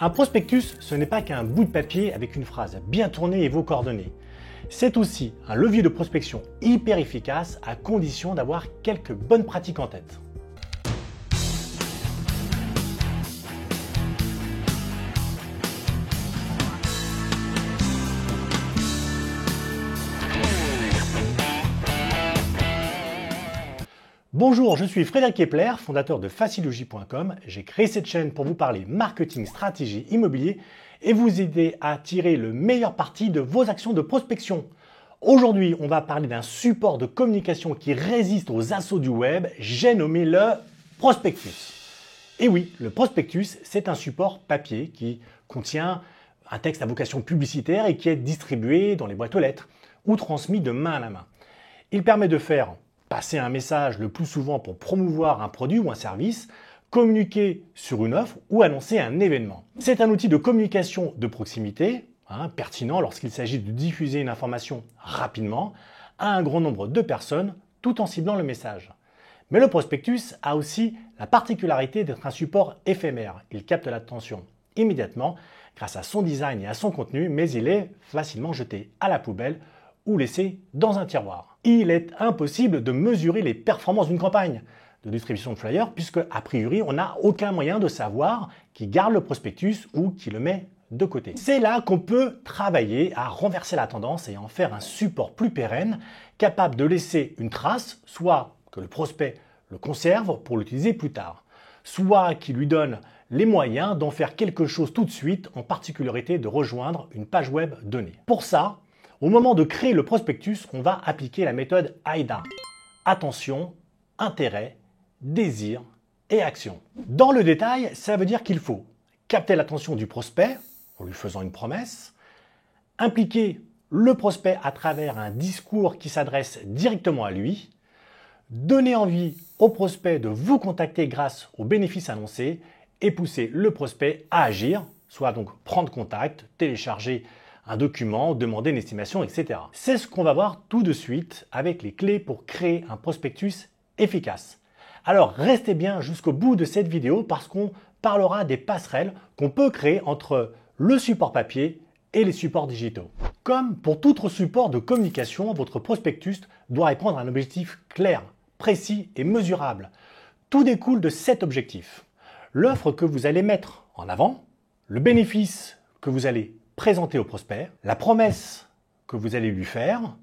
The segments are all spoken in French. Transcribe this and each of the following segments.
Un prospectus, ce n'est pas qu'un bout de papier avec une phrase bien tournée et vos coordonnées. C'est aussi un levier de prospection hyper efficace à condition d'avoir quelques bonnes pratiques en tête. Bonjour, je suis Frédéric Kepler, fondateur de Facilogy.com. J'ai créé cette chaîne pour vous parler marketing, stratégie, immobilier et vous aider à tirer le meilleur parti de vos actions de prospection. Aujourd'hui, on va parler d'un support de communication qui résiste aux assauts du web. J'ai nommé le prospectus. Et oui, le prospectus, c'est un support papier qui contient un texte à vocation publicitaire et qui est distribué dans les boîtes aux lettres ou transmis de main à la main. Il permet de faire passer un message le plus souvent pour promouvoir un produit ou un service, communiquer sur une offre ou annoncer un événement. C'est un outil de communication de proximité, pertinent lorsqu'il s'agit de diffuser une information rapidement à un grand nombre de personnes tout en ciblant le message. Mais le prospectus a aussi la particularité d'être un support éphémère. Il capte l'attention immédiatement grâce à son design et à son contenu, mais il est facilement jeté à la poubelle ou laissé dans un tiroir. Il est impossible de mesurer les performances d'une campagne de distribution de flyers puisque, a priori, on n'a aucun moyen de savoir qui garde le prospectus ou qui le met de côté. C'est là qu'on peut travailler à renverser la tendance et en faire un support plus pérenne, capable de laisser une trace, soit que le prospect le conserve pour l'utiliser plus tard, soit qu'il lui donne les moyens d'en faire quelque chose tout de suite, en particularité de rejoindre une page web donnée. Pour ça, au moment de créer le prospectus, on va appliquer la méthode AIDA. Attention, intérêt, désir et action. Dans le détail, ça veut dire qu'il faut capter l'attention du prospect en lui faisant une promesse, impliquer le prospect à travers un discours qui s'adresse directement à lui, donner envie au prospect de vous contacter grâce aux bénéfices annoncés et pousser le prospect à agir, soit donc prendre contact, télécharger un document, demander une estimation, etc. C'est ce qu'on va voir tout de suite avec les clés pour créer un prospectus efficace. Alors restez bien jusqu'au bout de cette vidéo parce qu'on parlera des passerelles qu'on peut créer entre le support papier et les supports digitaux. Comme pour tout autre support de communication, votre prospectus doit répondre à un objectif clair, précis et mesurable. Tout découle de cet objectif. L'offre que vous allez mettre en avant, le bénéfice que vous allez présenter au prospect, la promesse que vous allez lui faire,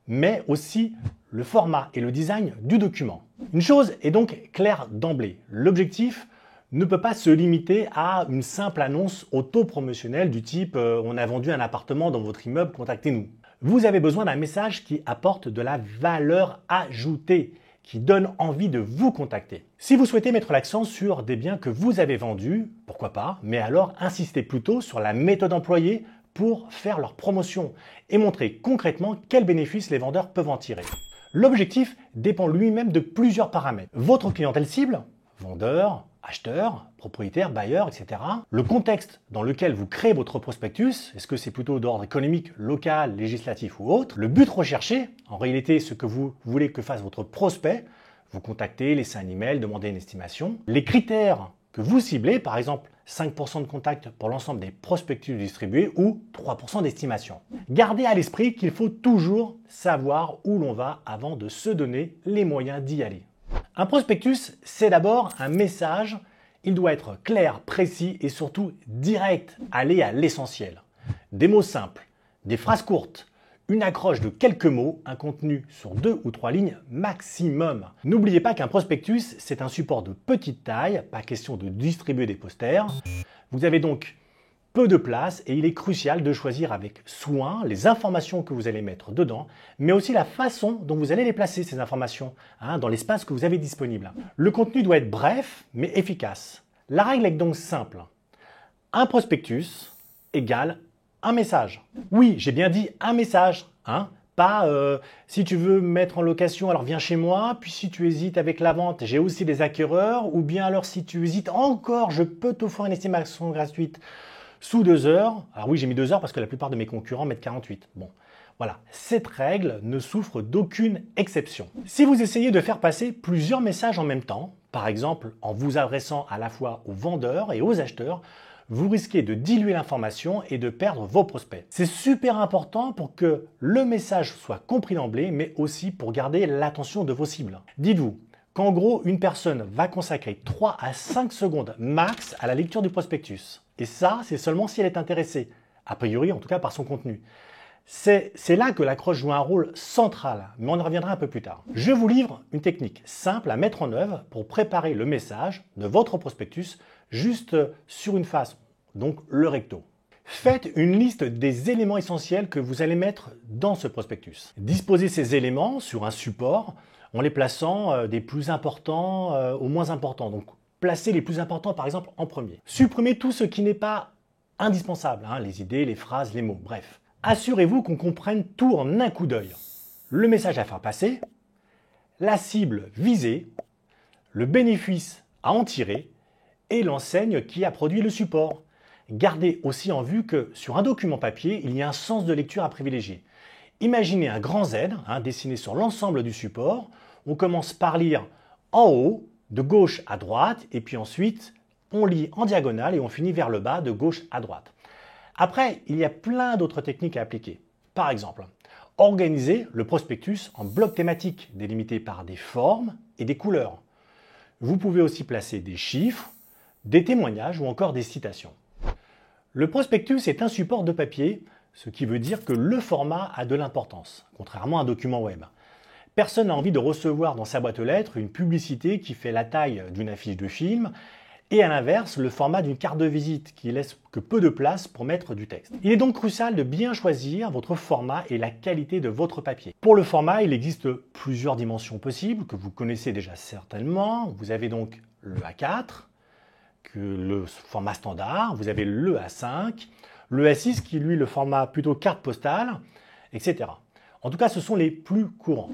mais aussi le format et le design du document. Une chose est donc claire d'emblée. L'objectif ne peut pas se limiter à une simple annonce auto-promotionnelle du type on a vendu un appartement dans votre immeuble, contactez-nous. Vous avez besoin d'un message qui apporte de la valeur ajoutée, qui donne envie de vous contacter. Si vous souhaitez mettre l'accent sur des biens que vous avez vendus, pourquoi pas, mais alors insistez plutôt sur la méthode employée pour faire leur promotion et montrer concrètement quels bénéfices les vendeurs peuvent en tirer. L'objectif dépend lui-même de plusieurs paramètres. Votre clientèle cible, vendeurs, acheteurs, propriétaires, bailleurs, etc. Le contexte dans lequel vous créez votre prospectus, est-ce que c'est plutôt d'ordre économique, local, législatif ou autre? Le but recherché, en réalité ce que vous voulez que fasse votre prospect, vous contactez, laissez un email, demandez une estimation. Les critères que vous ciblez, par exemple 5% de contacts pour l'ensemble des prospectus distribués ou 3% d'estimation. Gardez à l'esprit qu'il faut toujours savoir où l'on va avant de se donner les moyens d'y aller. Un prospectus, c'est d'abord un message. Il doit être clair, précis et surtout direct. Aller à l'essentiel. Des mots simples, des phrases courtes, une accroche de quelques mots, un contenu sur 2 ou 3 lignes maximum. N'oubliez pas qu'un prospectus, c'est un support de petite taille, pas question de distribuer des posters. Vous avez donc peu de place et il est crucial de choisir avec soin les informations que vous allez mettre dedans, mais aussi la façon dont vous allez les placer, ces informations, dans l'espace que vous avez disponible. Le contenu doit être bref, mais efficace. La règle est donc simple. Un prospectus égale un message. Oui, j'ai bien dit un message, pas si tu veux mettre en location, alors viens chez moi, puis si tu hésites avec la vente, j'ai aussi des acquéreurs, ou bien alors si tu hésites encore, je peux t'offrir une estimation gratuite sous 2 heures. Alors oui, j'ai mis 2 heures parce que la plupart de mes concurrents mettent 48. Bon, voilà, cette règle ne souffre d'aucune exception. Si vous essayez de faire passer plusieurs messages en même temps, par exemple en vous adressant à la fois aux vendeurs et aux acheteurs, vous risquez de diluer l'information et de perdre vos prospects. C'est super important pour que le message soit compris d'emblée, mais aussi pour garder l'attention de vos cibles. Dites-vous qu'en gros, une personne va consacrer 3 à 5 secondes max à la lecture du prospectus. Et ça, c'est seulement si elle est intéressée, a priori en tout cas par son contenu. C'est là que l'accroche joue un rôle central, mais on y reviendra un peu plus tard. Je vous livre une technique simple à mettre en œuvre pour préparer le message de votre prospectus juste sur une face, donc le recto. Faites une liste des éléments essentiels que vous allez mettre dans ce prospectus. Disposez ces éléments sur un support en les plaçant des plus importants aux moins importants. Donc placez les plus importants par exemple en premier. Supprimez tout ce qui n'est pas indispensable, les idées, les phrases, les mots, bref. Assurez-vous qu'on comprenne tout en un coup d'œil. Le message à faire passer, la cible visée, le bénéfice à en tirer et l'enseigne qui a produit le support. Gardez aussi en vue que sur un document papier, il y a un sens de lecture à privilégier. Imaginez un grand Z dessiné sur l'ensemble du support. On commence par lire en haut, de gauche à droite, et puis ensuite on lit en diagonale et on finit vers le bas, de gauche à droite. Après, il y a plein d'autres techniques à appliquer. Par exemple, organiser le prospectus en blocs thématiques délimités par des formes et des couleurs. Vous pouvez aussi placer des chiffres, des témoignages ou encore des citations. Le prospectus est un support de papier, ce qui veut dire que le format a de l'importance, contrairement à un document web. Personne n'a envie de recevoir dans sa boîte aux lettres une publicité qui fait la taille d'une affiche de film, et à l'inverse, le format d'une carte de visite qui laisse que peu de place pour mettre du texte. Il est donc crucial de bien choisir votre format et la qualité de votre papier. Pour le format, il existe plusieurs dimensions possibles que vous connaissez déjà certainement. Vous avez donc le A4, le format standard, vous avez le A5, le A6 qui est lui le format plutôt carte postale, etc. En tout cas, ce sont les plus courants.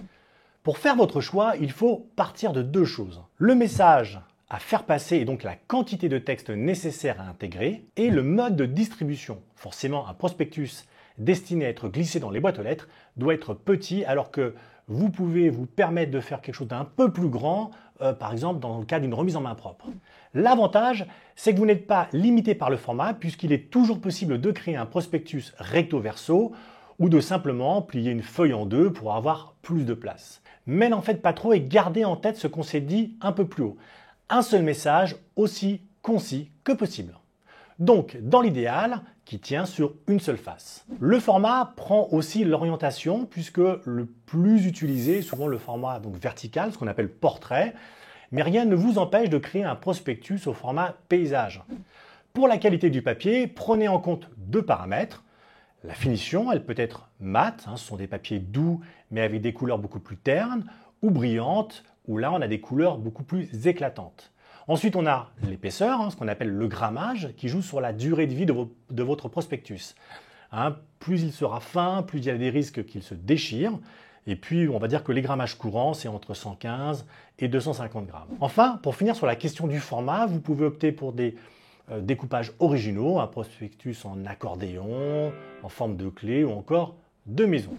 Pour faire votre choix, il faut partir de deux choses. Le message à faire passer et donc la quantité de texte nécessaire à intégrer et le mode de distribution. Forcément, un prospectus destiné à être glissé dans les boîtes aux lettres doit être petit alors que vous pouvez vous permettre de faire quelque chose d'un peu plus grand, par exemple dans le cas d'une remise en main propre. L'avantage, c'est que vous n'êtes pas limité par le format puisqu'il est toujours possible de créer un prospectus recto verso ou de simplement plier une feuille en deux pour avoir plus de place. Mais n'en faites pas trop et gardez en tête ce qu'on s'est dit un peu plus haut. Un seul message aussi concis que possible. Donc, dans l'idéal, qui tient sur une seule face. Le format prend aussi l'orientation puisque le plus utilisé est souvent le format donc vertical, ce qu'on appelle portrait, mais rien ne vous empêche de créer un prospectus au format paysage. Pour la qualité du papier, prenez en compte deux paramètres. La finition, elle peut être mate, ce sont des papiers doux mais avec des couleurs beaucoup plus ternes, ou brillantes, où là on a des couleurs beaucoup plus éclatantes. Ensuite on a l'épaisseur, ce qu'on appelle le grammage, qui joue sur la durée de vie de votre prospectus. Plus il sera fin, plus il y a des risques qu'il se déchire. Et puis on va dire que les grammages courants, c'est entre 115 et 250 grammes. Enfin, pour finir sur la question du format, vous pouvez opter pour des découpages originaux, un prospectus en accordéon, en forme de clé ou encore de maison.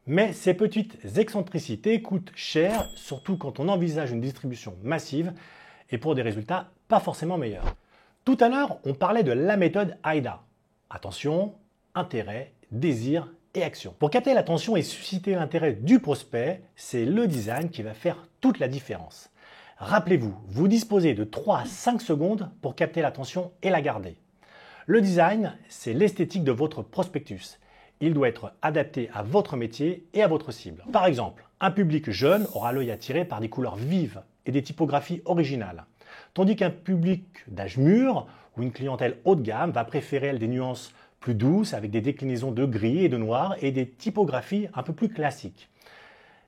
Mais ces petites excentricités coûtent cher, surtout quand on envisage une distribution massive et pour des résultats pas forcément meilleurs. Tout à l'heure, on parlait de la méthode AIDA. Attention, intérêt, désir et action. Pour capter l'attention et susciter l'intérêt du prospect, c'est le design qui va faire toute la différence. Rappelez-vous, vous disposez de 3 à 5 secondes pour capter l'attention et la garder. Le design, c'est l'esthétique de votre prospectus. Il doit être adapté à votre métier et à votre cible. Par exemple, un public jeune aura l'œil attiré par des couleurs vives et des typographies originales, tandis qu'un public d'âge mûr ou une clientèle haut de gamme va préférer des nuances plus douces avec des déclinaisons de gris et de noir et des typographies un peu plus classiques.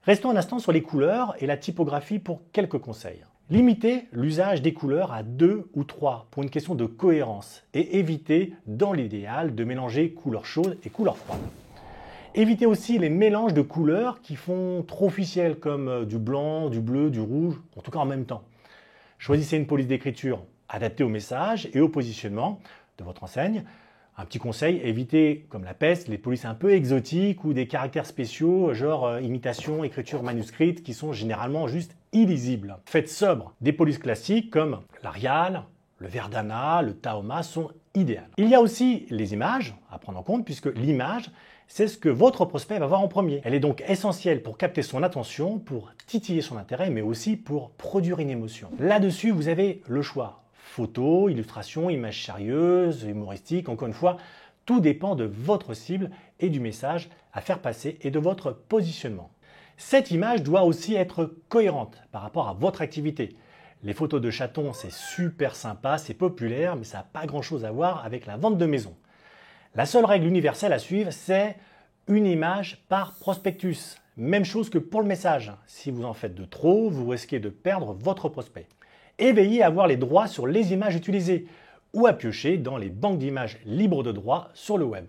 Restons un instant sur les couleurs et la typographie pour quelques conseils. Limitez l'usage des couleurs à 2 ou 3 pour une question de cohérence et évitez, dans l'idéal, de mélanger couleurs chaudes et couleurs froides. Évitez aussi les mélanges de couleurs qui font trop officiels comme du blanc, du bleu, du rouge, en tout cas en même temps. Choisissez une police d'écriture adaptée au message et au positionnement de votre enseigne. Un petit conseil, évitez, comme la peste, les polices un peu exotiques ou des caractères spéciaux, genre imitation, écriture manuscrite, qui sont généralement juste illisibles. Faites sobre. Des polices classiques comme l'Arial, le Verdana, le Tahoma sont idéal. Il y a aussi les images à prendre en compte puisque l'image, c'est ce que votre prospect va voir en premier. Elle est donc essentielle pour capter son attention, pour titiller son intérêt, mais aussi pour produire une émotion. Là-dessus, vous avez le choix. Photo, illustration, images sérieuses, humoristiques, encore une fois, tout dépend de votre cible et du message à faire passer et de votre positionnement. Cette image doit aussi être cohérente par rapport à votre activité. Les photos de chatons, c'est super sympa, c'est populaire, mais ça n'a pas grand-chose à voir avec la vente de maison. La seule règle universelle à suivre, c'est une image par prospectus. Même chose que pour le message. Si vous en faites de trop, vous risquez de perdre votre prospect. Et veillez à avoir les droits sur les images utilisées ou à piocher dans les banques d'images libres de droit sur le web.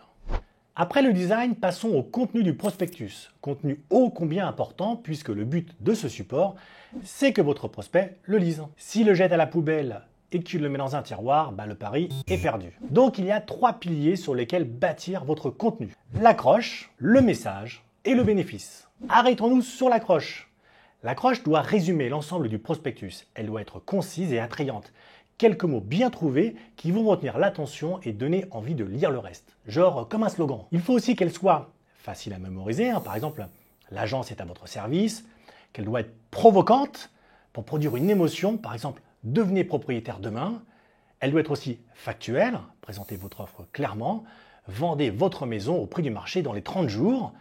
Après le design, passons au contenu du prospectus. Contenu ô combien important puisque le but de ce support, c'est que votre prospect le lise. S'il le jette à la poubelle et qu'il le met dans un tiroir, le pari est perdu. Donc il y a 3 piliers sur lesquels bâtir votre contenu. L'accroche, le message et le bénéfice. Arrêtons-nous sur l'accroche. L'accroche doit résumer l'ensemble du prospectus. Elle doit être concise et attrayante. Quelques mots bien trouvés qui vont retenir l'attention et donner envie de lire le reste. Genre comme un slogan. Il faut aussi qu'elle soit facile à mémoriser. Par exemple, l'agence est à votre service. Qu'elle doit être provocante pour produire une émotion. Par exemple, devenez propriétaire demain. Elle doit être aussi factuelle. Présentez votre offre clairement. Vendez votre maison au prix du marché dans les 30 jours.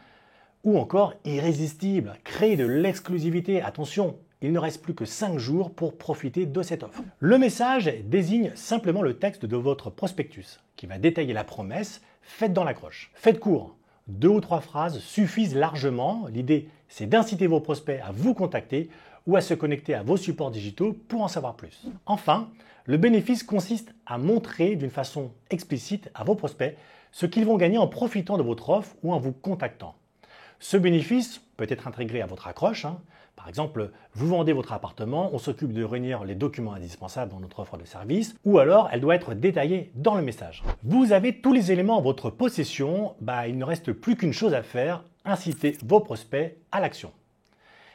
Ou encore irrésistible. Créez de l'exclusivité. Attention, il ne reste plus que 5 jours pour profiter de cette offre. Le message désigne simplement le texte de votre prospectus qui va détailler la promesse faite dans l'accroche. Faites court. 2 ou 3 phrases suffisent largement. L'idée, c'est d'inciter vos prospects à vous contacter ou à se connecter à vos supports digitaux pour en savoir plus. Enfin, le bénéfice consiste à montrer d'une façon explicite à vos prospects ce qu'ils vont gagner en profitant de votre offre ou en vous contactant. Ce bénéfice peut être intégré à votre accroche. Par exemple, vous vendez votre appartement, on s'occupe de réunir les documents indispensables dans notre offre de service, ou alors elle doit être détaillée dans le message. Vous avez tous les éléments en votre possession, il ne reste plus qu'une chose à faire, inciter vos prospects à l'action.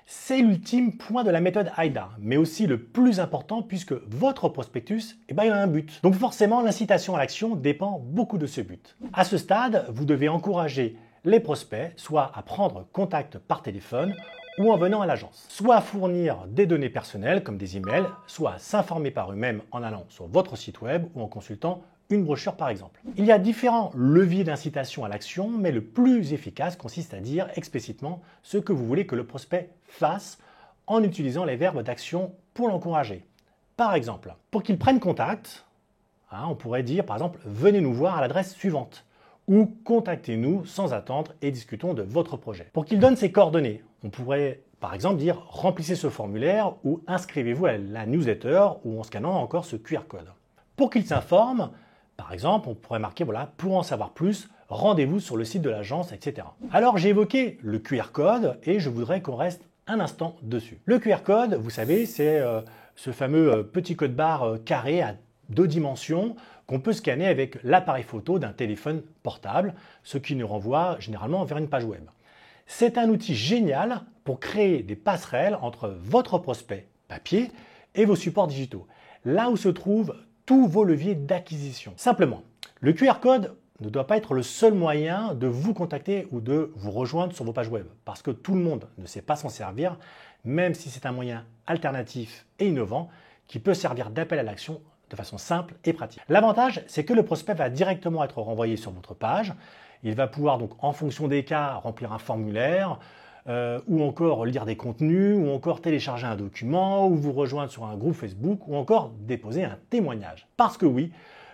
C'est l'ultime point de la méthode AIDA, mais aussi le plus important puisque votre prospectus, il a un but. Donc forcément, l'incitation à l'action dépend beaucoup de ce but. À ce stade, vous devez encourager les prospects soit à prendre contact par téléphone ou en venant à l'agence, soit à fournir des données personnelles comme des emails, soit à s'informer par eux-mêmes en allant sur votre site web ou en consultant une brochure par exemple. Il y a différents leviers d'incitation à l'action, mais le plus efficace consiste à dire explicitement ce que vous voulez que le prospect fasse en utilisant les verbes d'action pour l'encourager. Par exemple, pour qu'il prenne contact, on pourrait dire par exemple « venez nous voir à l'adresse suivante » ou « contactez-nous sans attendre et discutons de votre projet ». Pour qu'il donne ses coordonnées, on pourrait par exemple dire « remplissez ce formulaire » ou « inscrivez-vous à la newsletter » ou en scannant encore ce QR code. Pour qu'il s'informe, par exemple, on pourrait marquer « pour en savoir plus, rendez-vous sur le site de l'agence, etc. » Alors j'ai évoqué le QR code et je voudrais qu'on reste un instant dessus. Le QR code, vous savez, c'est ce fameux petit code barre carré à 2 dimensions qu'on peut scanner avec l'appareil photo d'un téléphone portable, ce qui nous renvoie généralement vers une page web. C'est un outil génial pour créer des passerelles entre votre prospect papier et vos supports digitaux, là où se trouvent tous vos leviers d'acquisition. Simplement, le QR code ne doit pas être le seul moyen de vous contacter ou de vous rejoindre sur vos pages web, parce que tout le monde ne sait pas s'en servir, même si c'est un moyen alternatif et innovant qui peut servir d'appel à l'action de façon simple et pratique. L'avantage, c'est que le prospect va directement être renvoyé sur votre page. Il va pouvoir donc, en fonction des cas, remplir un formulaire, ou encore lire des contenus, ou encore télécharger un document, ou vous rejoindre sur un groupe Facebook, ou encore déposer un témoignage. Parce que oui,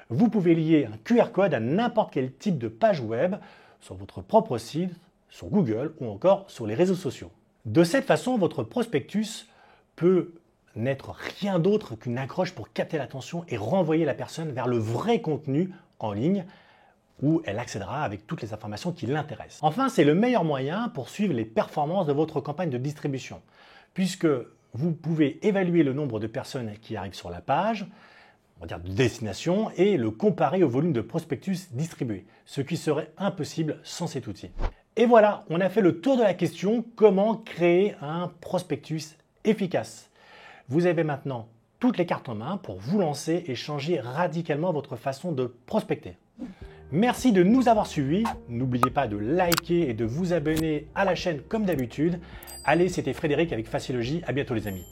vous pouvez lier un QR code à n'importe quel type de page web, sur votre propre site, sur Google, ou encore sur les réseaux sociaux. De cette façon, votre prospectus peut n'être rien d'autre qu'une accroche pour capter l'attention et renvoyer la personne vers le vrai contenu en ligne où elle accédera avec toutes les informations qui l'intéressent. Enfin, c'est le meilleur moyen pour suivre les performances de votre campagne de distribution, puisque vous pouvez évaluer le nombre de personnes qui arrivent sur la page, on va dire de destination, et le comparer au volume de prospectus distribués, ce qui serait impossible sans cet outil. Et voilà, on a fait le tour de la question comment créer un prospectus efficace. Vous avez maintenant toutes les cartes en main pour vous lancer et changer radicalement votre façon de prospecter. Merci de nous avoir suivis. N'oubliez pas de liker et de vous abonner à la chaîne comme d'habitude. Allez, c'était Frédéric avec Facilogy. À bientôt les amis.